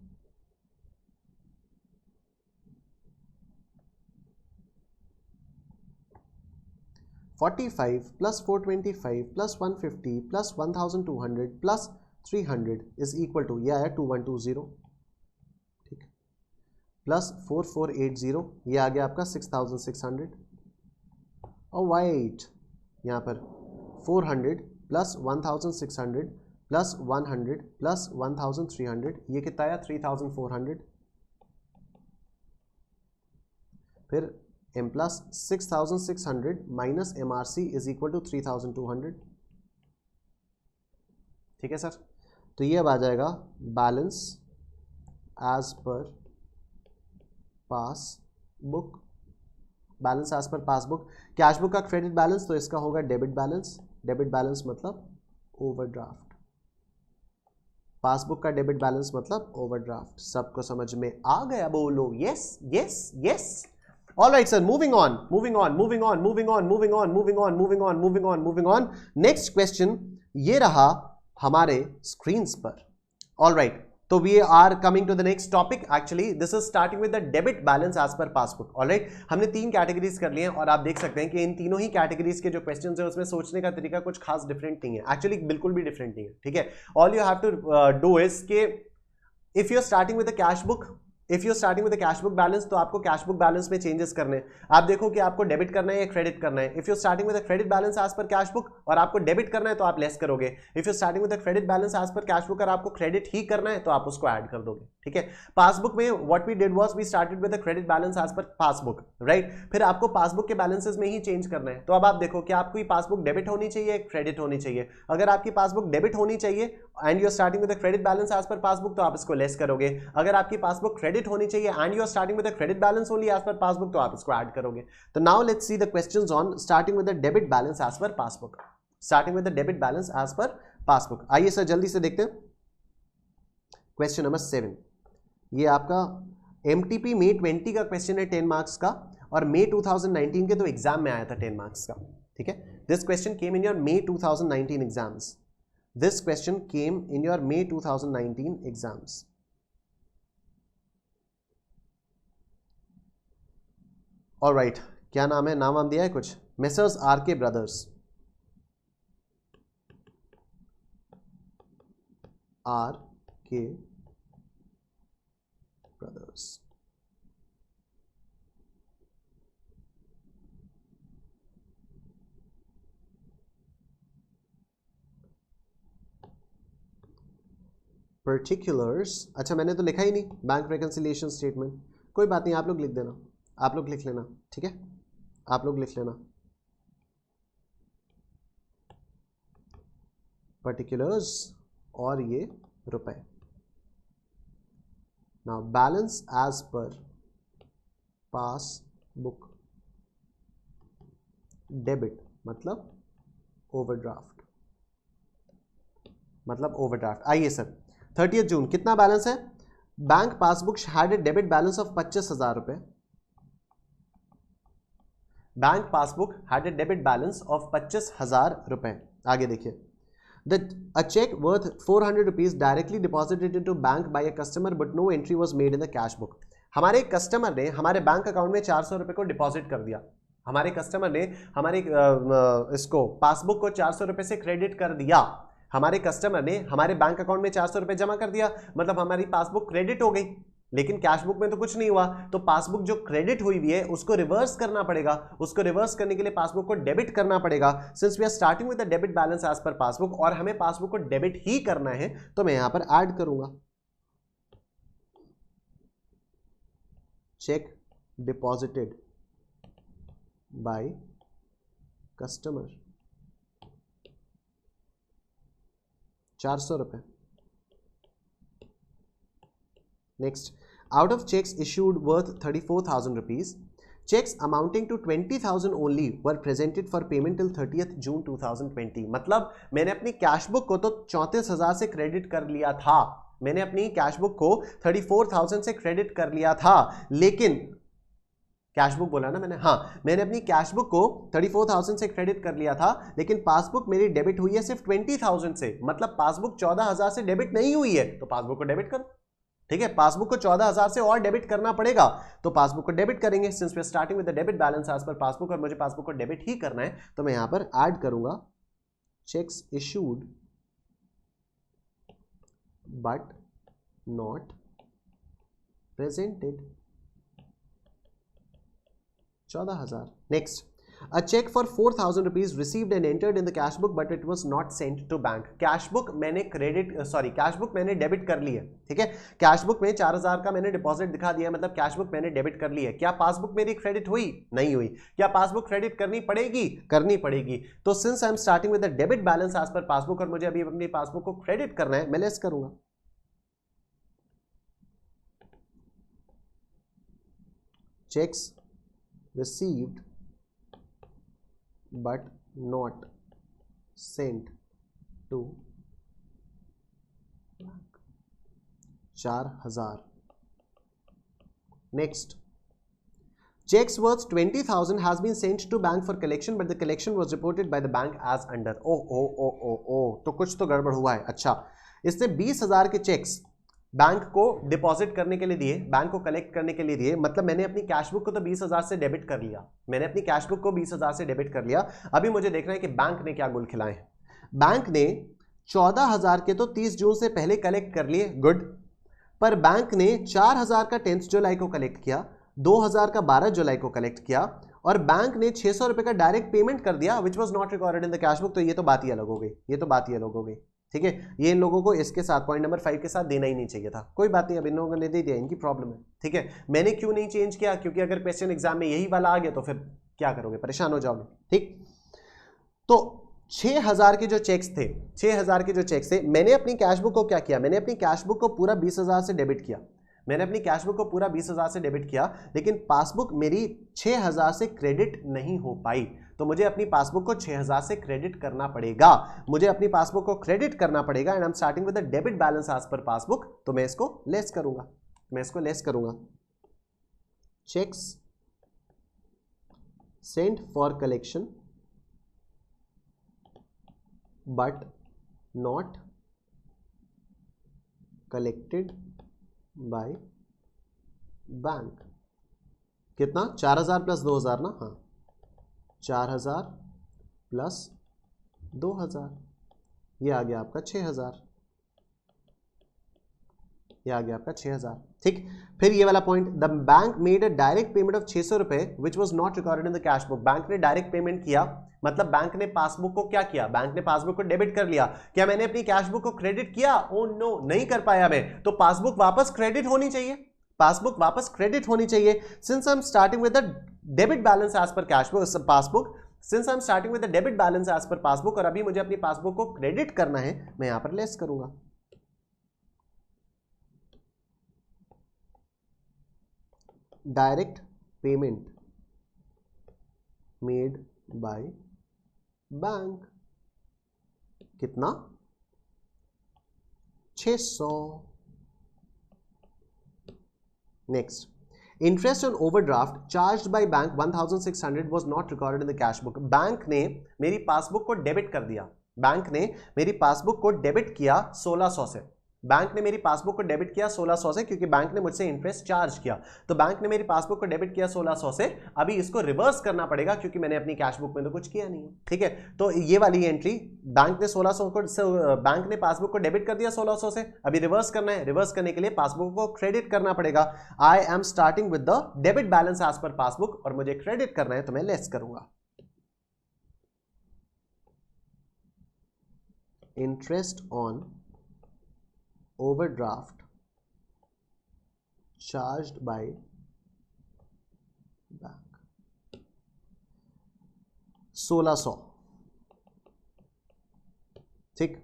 $45 plus $425 plus $150 plus $1,200 plus $300 is equal to, यह आया 2120, ठीक है, प्लस 4480, ये आ गया आपका 6600, और वाइट यहाँ पर 400 प्लस 1600 प्लस 100 प्लस 1300, ये कितना आया? 3400, फिर m plus 6600 minus MRC is equal to 3200। ठीक है सर, तो ये अब आ जाएगा balance as per passbook, balance as per passbook. Cash book का क्रेडिट बैलेंस, तो इसका होगा डेबिट बैलेंस। डेबिट बैलेंस मतलब ओवरड्राफ्ट, पासबुक का डेबिट बैलेंस मतलब ओवरड्राफ्ट। सबको समझ में आ गया? बोलो yes yes yes. All right, sir. Moving on. Next question ये रहा हमारे screens पर. All right. तो we are coming to the next topic. Actually, this is starting with the debit balance as per passbook. All right. हमने 3 categories कर लिए हैं, और आप देख सकते हैं कि इन तीनों ही कैटेगरीज के जो क्वेश्चंस हैं, उसमें सोचने का तरीका कुछ खास डिफरेंट नहीं है। एक्चुअली बिल्कुल भी डिफरेंट नहीं है। ठीक है, all you have to do is के if you are starting with the cash book, cash book balance, तो आपको कैश बुक बैलेंस में चेंजेस करने हैं। आप देखो कि आपको डेबिट करना है या क्रेडिट करना है। If you starting with credit balance as per cash book और आपको डेबिट करना है, तो आप लेस करोगे। If you starting with credit balance as per cash book और आपको क्रेडिट ही करना है, तो आप उसको ऐड कर दोगे। ठीक है, पासबुक में what we did was we started with credit balance as per passbook, right. फिर आपको पासबुक के बैलेंसेस में ही चेंज करना है। तो अब आप देखो कि आपकी पासबुक डेबिट होनी चाहिए, क्रेडिट होनी चाहिए। अगर आपकी पासबुक डेबिट होनी चाहिए and you are starting with credit balance as per passbook, तो आप इसको लेस करोगे। अगर आपकी पासबुक क्रेडिट होनी चाहिए and you are starting with credit balance only as per passbook, तो आप इसको ऐड करोगे। तो now let's see the questions on starting with the debit balance as per passbook. Starting with the debit balance as per passbook, आइए sir जल्दी से देखते हैं। क्वेश्चन नंबर 7, ये आपका MTP मई 20 का क्वेश्चन है 10 मार्क्स का, और मई 2019 के तो एग्जाम में आया था 10 मार्क्स का, ठीक है। This question came in your May 2019 exams, this question came in your May 2019 exams. All right, क्या नाम है, नाम दिया है कुछ, messrs RK brothers, RK brothers. Particulars, अच्छा मैंने तो लिखा ही नहीं बैंक रिकंसिलिएशन स्टेटमेंट, कोई बात नहीं, आप लोग लिख देना, आप लोग लिख लेना, ठीक है, आप लोग लिख लेना। पर्टिकुलर्स और ये रुपए। Now balance as per passbook, debit मतलब ओवरड्राफ्ट, मतलब ओवरड्राफ्ट। आइए सर, 30 जून कितना बैलेंस है, bank passbook had a debit balance of 25,000 रुपए, bank passbook had a debit balance of 25,000 रुपए। आगे देखिए, a check worth 400 rupees directly deposited into bank by a customer but no entry was made in the cash book। हमारे customer ने हमारे bank account में 400 रुपए को डिपॉजिट कर दिया, हमारे कस्टमर ने हमारे इसको पासबुक को 400 रुपए से क्रेडिट कर दिया, हमारे कस्टमर ने हमारे बैंक अकाउंट में 400 रुपए जमा कर दिया, मतलब हमारी पासबुक क्रेडिट हो गई, लेकिन कैश बुक में तो कुछ नहीं हुआ। तो पासबुक जो क्रेडिट हुई हुई है उसको रिवर्स करना पड़ेगा, उसको रिवर्स करने के लिए पासबुक को डेबिट करना पड़ेगा। Since we are starting with the debit balance as per passbook और हमें पासबुक को डेबिट ही करना है, तो मैं यहां पर ऐड करूंगा चेक डिपॉजिटेड बाय कस्टमर 400 रुपए। Next, out of checks issued worth 34,000 rupees, checks amounting to 20,000 only were presented for payment till 30th June 2020। मतलब मैंने अपनी कैश बुक को तो 34,000 से क्रेडिट कर लिया था, मैंने अपनी कैश बुक को 34,000 से क्रेडिट कर लिया था, लेकिन कैश बुक बोला ना मैंने, हाँ मैंने अपनी कैश बुक को 34,000 से क्रेडिट कर लिया था, लेकिन पासबुक मेरी डेबिट हुई है सिर्फ 20,000 से, मतलब पासबुक 14,000 से डेबिट नहीं हुई है, तो पासबुक को डेबिट करो, ठीक है। पासबुक को 14,000 से और डेबिट करना पड़ेगा, तो पासबुक को डेबिट करेंगे, since we are starting with the debit balance as per passbook और मुझे पासबुक को डेबिट ही करना है, तो मैं यहां पर ऐड करूंगा cheques issued but not presented 14,000। Next, a check for 4,000 rupees received and entered in the cash book but it was not sent to bank। Cash book मैंने कैश बुक मैंने डेबिट कर ली है, ठीक है, कैश बुक में 4,000 का मैंने deposit दिखा दिया, मतलब कैश बुक मैंने डेबिट कर ली है। क्या पासबुक मेरी क्रेडिट हुई? नहीं हुई। क्या पासबुक क्रेडिट करनी पड़ेगी? करनी पड़ेगी। तो since I am starting with the debit balance as per passbook और मुझे अभी अपनी पासबुक को क्रेडिट करना है, मैं लेस करूंगा checks received but not sent to 4,000। Next, checks worth 20,000 has been sent to bank for collection but the collection was reported by the bank as under। तो कुछ तो गड़बड़ हुआ है। अच्छा, इसने 20,000 के चेक्स बैंक को डिपॉजिट करने के लिए दिए, बैंक को कलेक्ट करने के लिए दिए, मतलब मैंने अपनी कैश बुक को तो 20,000 से डेबिट कर लिया, मैंने अपनी कैश बुक को 20,000 से डेबिट कर लिया। अभी मुझे देखना है कि बैंक ने क्या गुल खिलाए हैं। बैंक ने 14,000 के तो 30 जून से पहले कलेक्ट कर लिए, गुड, पर बैंक ने 4,000 का 10 जुलाई को कलेक्ट किया, 2,000 का 12 जुलाई को कलेक्ट किया और बैंक ने 600 रुपए का डायरेक्ट पेमेंट कर दिया which was not recorded in the cash book. तो ये तो बात ही अलग हो गई, ये तो बात ही अलग हो गई, ठीक है। ये इन लोगों को इसके साथ पॉइंट नंबर 5 के साथ देना ही नहीं चाहिए था, कोई बात नहीं, अब इन लोगों ने दे दिया, इनकी प्रॉब्लम है, ठीक है। मैंने क्यों नहीं चेंज किया? क्योंकि अगर क्वेश्चन एग्जाम में यही वाला आ गया तो फिर क्या करोगे, परेशान हो जाओगे, ठीक। तो 6,000 के जो चेक्स थे, 6,000 के जो चेक्स थे, मैंने अपनी कैश बुक को क्या किया, मैंने अपनी कैश बुक को पूरा 20,000 से डेबिट किया, मैंने अपनी कैश बुक को पूरा 20,000 से डेबिट किया, लेकिन पासबुक मेरी 6,000 से क्रेडिट नहीं हो पाई, तो मुझे अपनी पासबुक को 6,000 से क्रेडिट करना पड़ेगा, मुझे अपनी पासबुक को क्रेडिट करना पड़ेगा and I am starting with the debit balance as per passbook, तो मैं इसको लेस करूंगा, मैं इसको लेस करूंगा, checks sent for collection but not collected by bank. कितना? 4000 प्लस 2000 ना, हाँ 4000 प्लस 2000, ये आ गया आपका 6000, ये आ गया आपका 6000। ठीक, फिर ये वाला point, the bank made a direct payment of 600 रुपए which was not recorded in the cash book. Bank ने डायरेक्ट पेमेंट किया, मतलब बैंक ने पासबुक को क्या किया? बैंक ने पासबुक को डेबिट कर लिया। क्या मैंने अपनी कैश बुक को क्रेडिट किया? ओ नो, नहीं कर पाया मैं, तो पासबुक वापस क्रेडिट होनी चाहिए, पासबुक वापस क्रेडिट होनी चाहिए। Since I am starting with the debit balance as per cash book passbook, since I am starting with the debit balance as per passbook, और अभी मुझे अपनी पासबुक को क्रेडिट करना है, मैं यहां पर लेस करूंगा। Direct payment made by bank, कितना? 600। Next, interest on overdraft charged by bank 1600 was not recorded in the cash book. Bank ने मेरी पासबुक को डेबिट कर दिया, बैंक ने मेरी पासबुक को डेबिट किया 1600 से, बैंक ने मेरी पासबुक को डेबिट किया 1600 से, क्योंकि बैंक ने मुझसे इंटरेस्ट चार्ज किया, तो बैंक ने मेरी पासबुक को डेबिट किया 1600 से। अभी इसको रिवर्स करना पड़ेगा क्योंकि मैंने अपनी कैश बुक में तो कुछ किया नहीं है। ठीक है, तो ये वाली एंट्री, बैंक ने 1600 को, बैंक ने पासबुक को डेबिट कर दिया 1600 से, अभी रिवर्स करना है, रिवर्स करने के लिए पासबुक को क्रेडिट करना पड़ेगा। I am starting with the debit balance as per passbook, और मुझे क्रेडिट करना है तो मैं लेस करूंगा। Interest on overdraft charged by bank 1600। ठीक,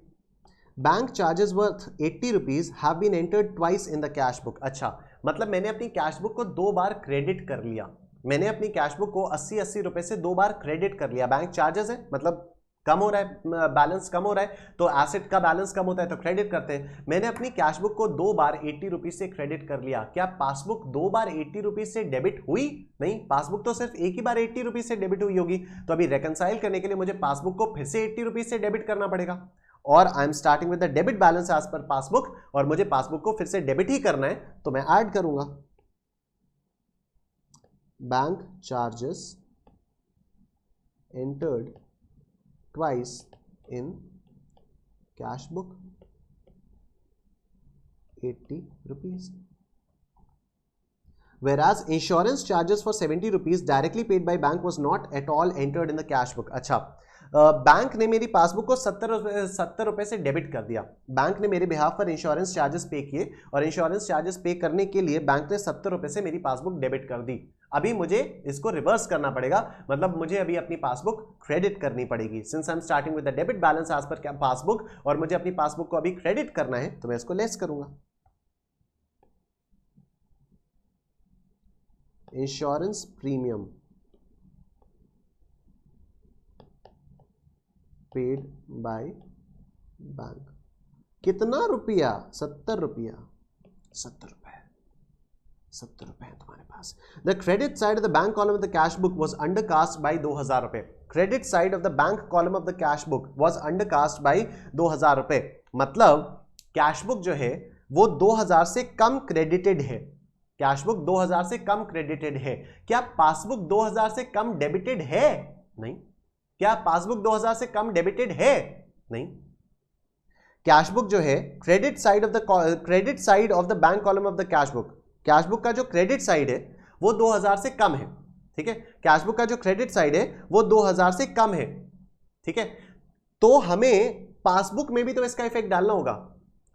bank charges worth 80 rupees have been entered twice in the cash book. अच्छा, मतलब मैंने अपनी कैश बुक को 2 बार क्रेडिट कर लिया, मैंने अपनी कैश बुक को 80 रुपए से 2 बार क्रेडिट कर लिया। बैंक चार्जेस है, मतलब कम हो रहा है, बैलेंस कम हो रहा है, तो एसेट का बैलेंस कम होता है तो क्रेडिट करते हैं। मैंने अपनी कैश बुक को 2 बार 80 रुपीज से क्रेडिट कर लिया। क्या पासबुक 2 बार 80 रुपीज से डेबिट हुई? नहीं, पासबुक तो सिर्फ एक ही बार 80 रुपीज से डेबिट हुई होगी। तो अभी रेकंसाइल करने के लिए मुझे पासबुक को फिर से 80 रुपीज से डेबिट करना पड़ेगा, और I am starting with the debit balance as per passbook, और मुझे पासबुक को फिर से डेबिट ही करना है, तो मैं ऐड करूंगा bank charges entered twice in cash book 80 rupees, whereas insurance charges for 70 rupees directly paid by bank was not at all entered in the cash book। अच्छा, बैंक ने मेरी पासबुक को 70 रुपए से डेबिट कर दिया, बैंक ने मेरे बिहाफ पर इंश्योरेंस चार्जेस पे किए, और इंश्योरेंस चार्जेस पे करने के लिए बैंक ने 70 रुपए से मेरी पासबुक डेबिट कर दी। अभी मुझे इसको रिवर्स करना पड़ेगा, मतलब मुझे अभी अपनी पासबुक क्रेडिट करनी पड़ेगी। Since I am starting with the debit balance as per passbook, और मुझे अपनी पासबुक को अभी क्रेडिट करना है, तो मैं इसको लेस करूंगा। Insurance premium paid by bank, कितना रुपया? 70 रुपया, 70 रुपए, 70 रुपए है तुम्हारे पास। The credit side of the bank column of the cash book was undercast by 2000 रुपए। Credit side of the bank column of the cash book was undercast by 2000 रुपए, मतलब कैश बुक जो है वो 2000 से कम क्रेडिटेड है, कैश बुक 2000 से कम credited है। क्या पासबुक 2000 से कम डेबिटेड है? नहीं। क्या पासबुक 2000 से कम डेबिटेड है? नहीं। कैश बुक जो है, credit side of the bank column of the cash book, cash book का जो क्रेडिट साइड है वो 2000 से कम है। ठीक है, कैश बुक का जो क्रेडिट साइड है वो 2000 से कम है। ठीक है, तो हमें पासबुक में भी तो इसका इफेक्ट डालना होगा,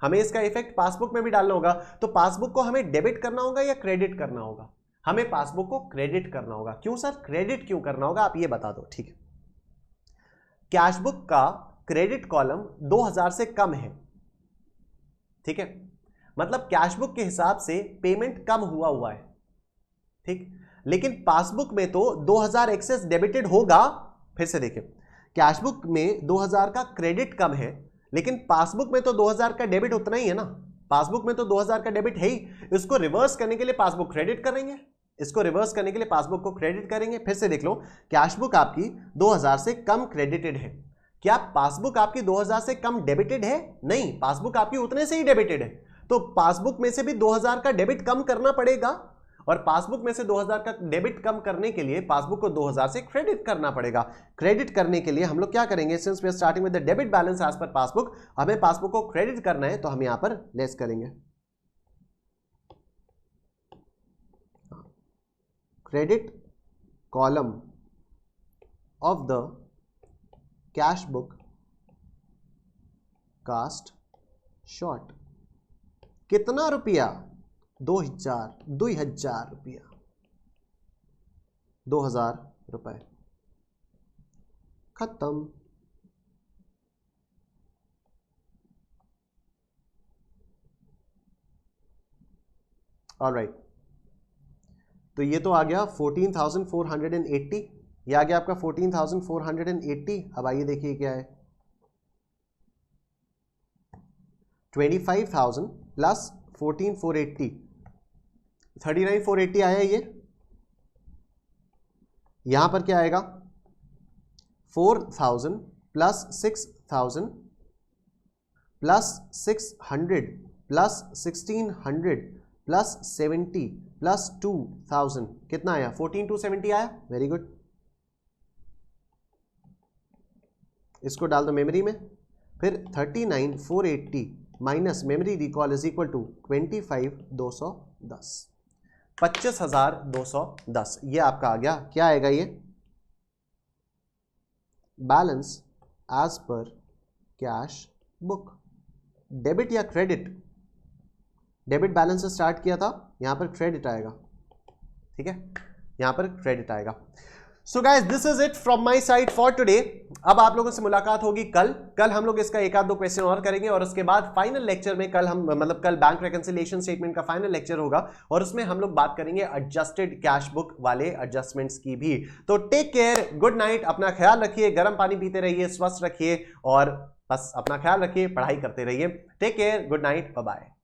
हमें इसका इफेक्ट पासबुक में भी डालना होगा। तो पासबुक को हमें डेबिट करना होगा या क्रेडिट करना होगा? हमें पासबुक को क्रेडिट करना होगा। क्यों सर, क्रेडिट क्यों करना होगा, आप ये बता दो। ठीक है, कैश बुक का क्रेडिट कॉलम 2000 से कम है। ठीक है, मतलब कैश बुक के हिसाब से पेमेंट कम हुआ है। ठीक, लेकिन पासबुक में तो 2000 एक्सेस डेबिटेड होगा। फिर से देखें, कैश बुक में 2000 का क्रेडिट कम है, लेकिन पासबुक में तो 2000 का डेबिट उतना ही है ना, पासबुक में तो 2000 का डेबिट है ही। इसको रिवर्स करने के लिए पासबुक क्रेडिट करेंगे, इसको रिवर्स करने के लिए पासबुक को क्रेडिट करेंगे। फिर से देख लो, कैश बुक आपकी 2000 से कम क्रेडिटेड है। क्या पासबुक आपकी 2000 से कम डेबिटेड है? नहीं, पासबुक आपकी उतने से ही डेबिटेड है। तो पासबुक में से भी 2000 का डेबिट कम करना पड़ेगा, और पासबुक में से 2000 का डेबिट कम करने के लिए पासबुक को 2000 से क्रेडिट करना पड़ेगा। क्रेडिट करने के लिए हम लोग क्या करेंगे, since we are starting with the debit balance as per passbook, हमें पासबुक को क्रेडिट करना है तो हम यहां पर लेस करेंगे। Credit column of the cash book cast short. कितना रुपया? 2000 रुपया, 2000 रुपए। खत्म। ऑलराइट, तो ये तो आ गया 14,480, ये आ गया आपका 14,480। अब आइए देखिए क्या है, 25,000 प्लस 14,480, 39,480 आया ये। यहां पर क्या आएगा, 4,000 plus 6,000 plus 600 plus 1,600 plus 70 plus 2,000, कितना आया? 14,270 आया। वेरी गुड, इसको डाल दो मेमोरी में। फिर 39,480 minus memory recall is equal to 25,210, 25,210। ये आपका आ गया, क्या आएगा ये? Balance as per cash book. Debit या क्रेडिट? डेबिट बैलेंस से स्टार्ट किया था, यहां पर क्रेडिट आएगा। ठीक है, यहां पर क्रेडिट आएगा। So guys, this is it from my side for today. अब आप लोगों से मुलाकात होगी कल हम लोग इसका एक आध दो क्वेश्चन और करेंगे, और उसके बाद फाइनल लेक्चर में कल बैंक रिकंसिलिएशन स्टेटमेंट का फाइनल लेक्चर होगा, और उसमें हम लोग बात करेंगे एडजस्टेड कैश बुक वाले एडजस्टमेंट्स की भी। तो टेक केयर, गुड नाइट, अपना ख्याल रखिए, गर्म पानी पीते रहिए, स्वस्थ रखिए, और बस अपना ख्याल रखिए, पढ़ाई करते रहिए। Take care, good night, bye bye.